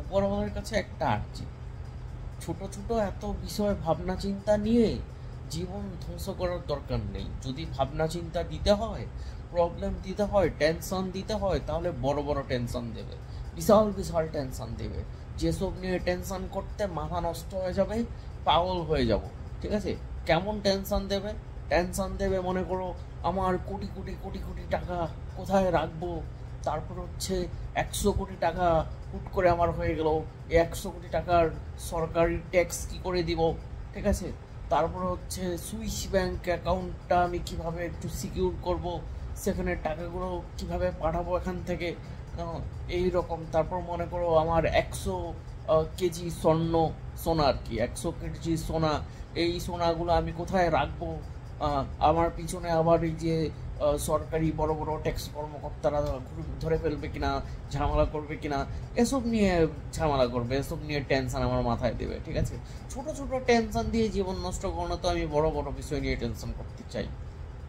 উপরওয়ালার কাছে একটা আর্জি, ছোট ছোট এত বিষয় ভাবনা চিন্তা নিয়ে জীবন ধ্বংস করার দরকার নেই। যদি ভাবনা চিন্তা দিতে হয়, প্রবলেম দিতে হয়, টেনশন দিতে হয়, তাহলে বড় বড় টেনশন দেবে, বিশাল বিশাল টেনশন দেবে। যেসব নিয়ে টেনশন করতে মাথা নষ্ট হয়ে যাবে, পাগল হয়ে যাব। ঠিক আছে? কেমন টেনশন দেবে? টেনশন দেবে মনে করো আমার কোটি কোটি কোটি কোটি টাকা কোথায় রাখবো, তারপর হচ্ছে 100 কোটি টাকা হুট করে আমার হয়ে গেল, এই 100 কোটি টাকার সরকারি ট্যাক্স কি করে দিব। ঠিক আছে? তারপর হচ্ছে সুইস ব্যাংক অ্যাকাউন্টটা আমি কিভাবে একটু সিকিউর করব, সেখানে টাকাগুলো কিভাবে পাঠাবো এখান থেকে, এই রকম। তারপর মনে করো আমার 100 কেজি সোনা আর কি, 100 কেজি সোনা, এই সোনাগুলো আমি কোথায় রাখবো। আমার পিছনে আবার এই যে সরকারি বড় বড় ট্যাক্স কর্মকর্তারা ধরে ফেলবে কিনা, ঝামেলা করবে কিনা, এসব নিয়ে ঝামেলা করবে, এসব নিয়ে টেনশন আমার মাথায় দেবে। ঠিক আছে? ছোট ছোট টেনশন দিয়ে জীবন নষ্ট করো না তো, আমি বড় বড় বিষয় নিয়ে টেনশন করতে চাই।